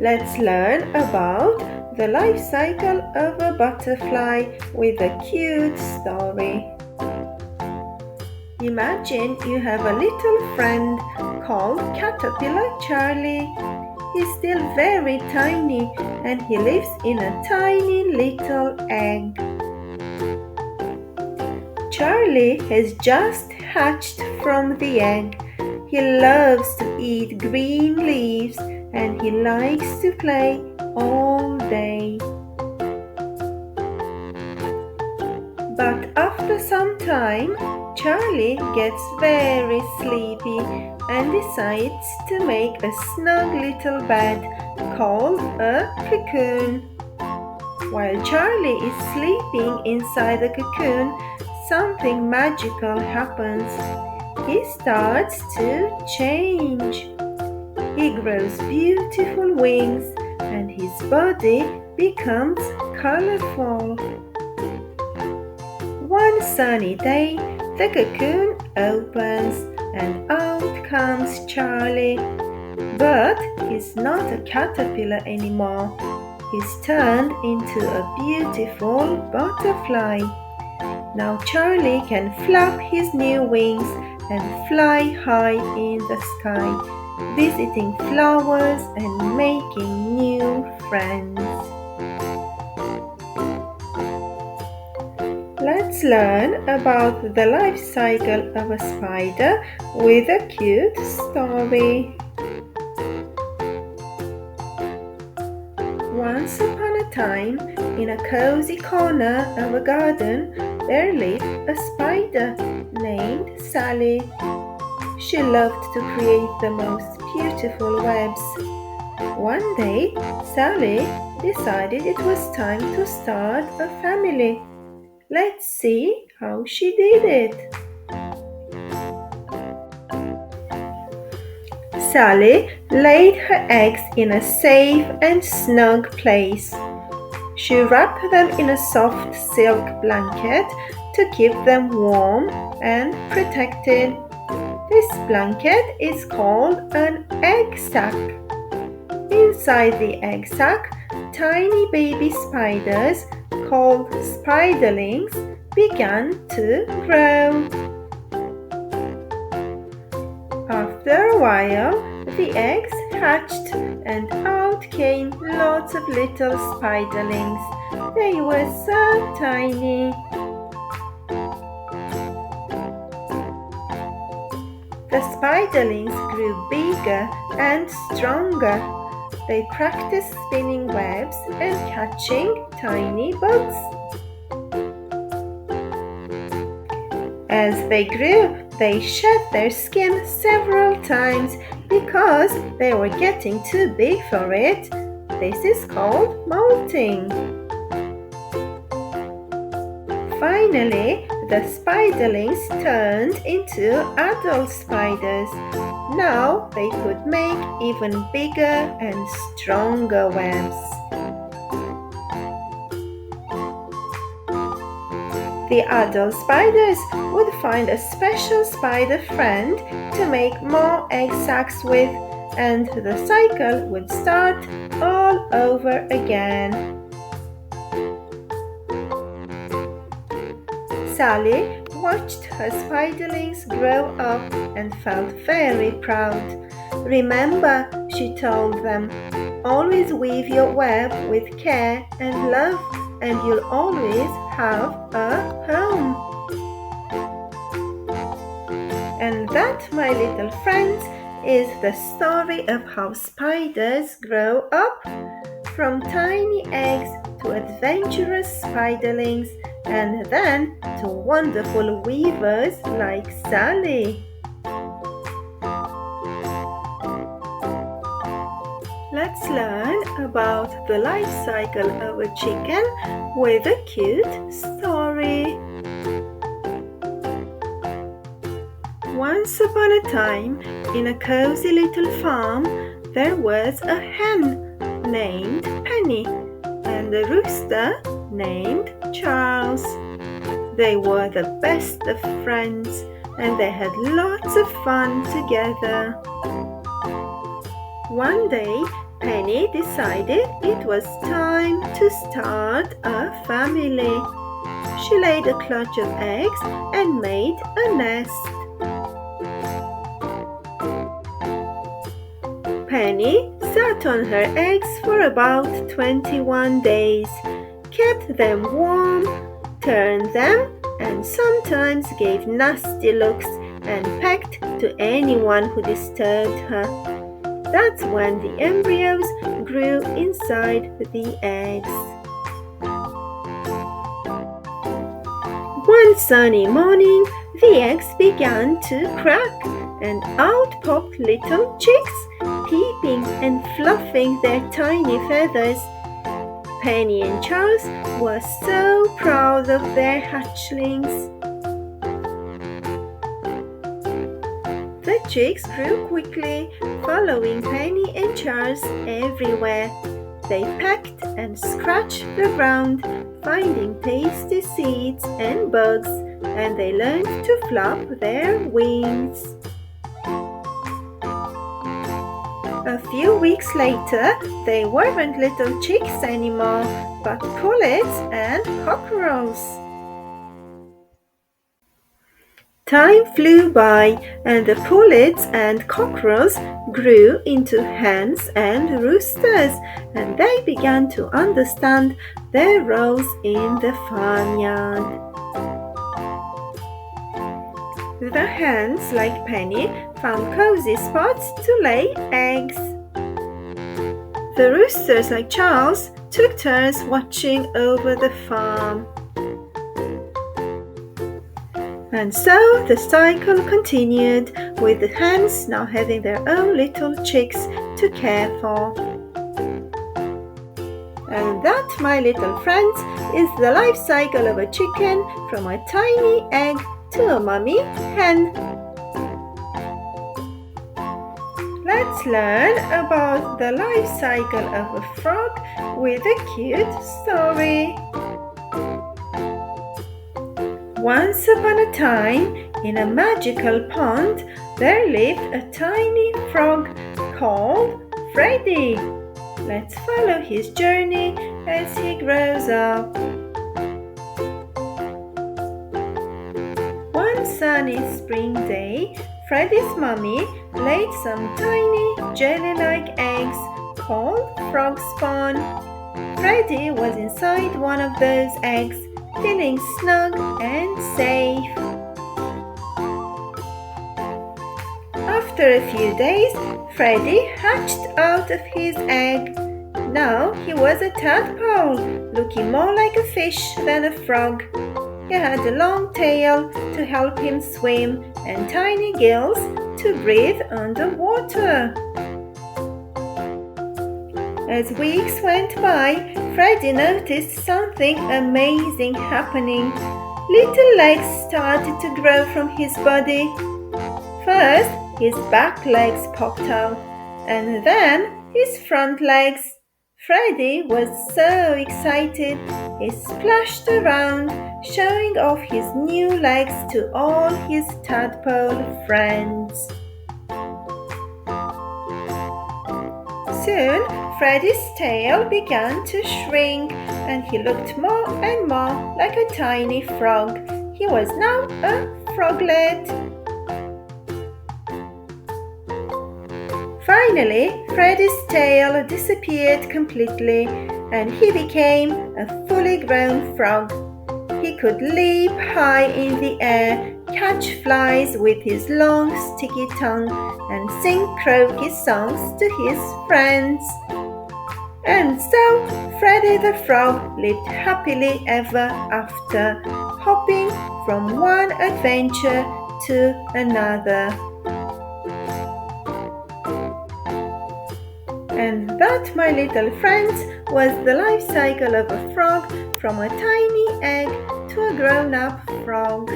Let's learn about the life cycle of a butterfly with a cute story. Imagine you have a little friend called Caterpillar Charlie. He's still very tiny and he lives in a tiny little egg. Charlie has just hatched from the egg. He loves to eat green leaves and he likes to play all day. But after some time, Charlie gets very sleepy and decides to make a snug little bed called a cocoon. While Charlie is sleeping inside the cocoon, something magical happens. He starts to change. He grows beautiful wings and his body becomes colorful. One sunny day, the cocoon opens and out comes Charlie. But he's not a caterpillar anymore. He's turned into a beautiful butterfly. Now Charlie can flap his new wings and fly high in the sky, visiting flowers and making new friends. Let's learn about the life cycle of a spider with a cute story. Once upon a time, in a cozy corner of a garden, there lived a spider named Sally. She loved to create the most beautiful webs. One day, Sally decided it was time to start a family. Let's see how she did it. Sally laid her eggs in a safe and snug place. She wrapped them in a soft silk blanket to keep them warm and protected. This blanket is called an egg sac. Inside the egg sac, tiny baby spiders called spiderlings began to grow. After a while, the eggs hatched and out came lots of little spiderlings. They were so tiny. The spiderlings grew bigger and stronger. They practiced spinning webs and catching tiny bugs. As they grew, they shed their skin several times because they were getting too big for it. This is called molting. Finally, the spiderlings turned into adult spiders. Now they could make even bigger and stronger webs. The adult spiders would find a special spider friend to make more egg sacs with, and the cycle would start all over again. Sally watched her spiderlings grow up and felt very proud. Remember, she told them, always weave your web with care and love, and you'll always have a home. And that, my little friends, is the story of how spiders grow up from tiny eggs to adventurous spiderlings and then to wonderful weavers like Sally. Let's learn about the life cycle of a chicken with a cute story. Once upon a time, in a cozy little farm, there was a hen named Penny and a rooster named Charles. They were the best of friends and they had lots of fun together. One day, Penny decided it was time to start a family. She laid a clutch of eggs and made a nest. Penny sat on her eggs for about 21 days, kept them warm, turned them, and sometimes gave nasty looks and pecked to anyone who disturbed her. That's when the embryos grew inside the eggs. One sunny morning, the eggs began to crack, and out popped little chicks, peeping and fluffing their tiny feathers. Penny and Charles were so proud of their hatchlings. The chicks grew quickly, following Penny and Charles everywhere. They pecked and scratched the ground, finding tasty seeds and bugs, and they learned to flap their wings. A few weeks later, they weren't little chicks anymore, but pullets and cockerels. Time flew by, and the pullets and cockerels grew into hens and roosters, and they began to understand their roles in the farmyard. The hens, like Penny, found cozy spots to lay eggs. The roosters, like Charles, took turns watching over the farm. And so the cycle continued, with the hens now having their own little chicks to care for. And that, my little friends, is the life cycle of a chicken from a tiny egg to a mummy hen. Let's learn about the life cycle of a frog with a cute story. Once upon a time, in a magical pond, there lived a tiny frog called Freddy. Let's follow his journey as he grows up. One sunny spring day, Freddy's mummy laid some tiny jelly-like eggs called frog spawn. Freddy was inside one of those eggs, feeling snug and safe. After a few days, Freddy hatched out of his egg. Now he was a tadpole, looking more like a fish than a frog. He had a long tail to help him swim and tiny gills to breathe underwater. As weeks went by, Freddy noticed something amazing happening. Little legs started to grow from his body. First, his back legs popped out, and then his front legs. Freddy was so excited, he splashed around, showing off his new legs to all his tadpole friends. Soon, Freddy's tail began to shrink, and he looked more and more like a tiny frog. He was now a froglet. Finally, Freddy's tail disappeared completely, and he became a fully grown frog. He could leap high in the air, catch flies with his long sticky tongue, and sing croaky songs to his friends. And so Freddy the Frog lived happily ever after, hopping from one adventure to another. And that, my little friends, was the life cycle of a frog from a tiny egg to a grown-up frog.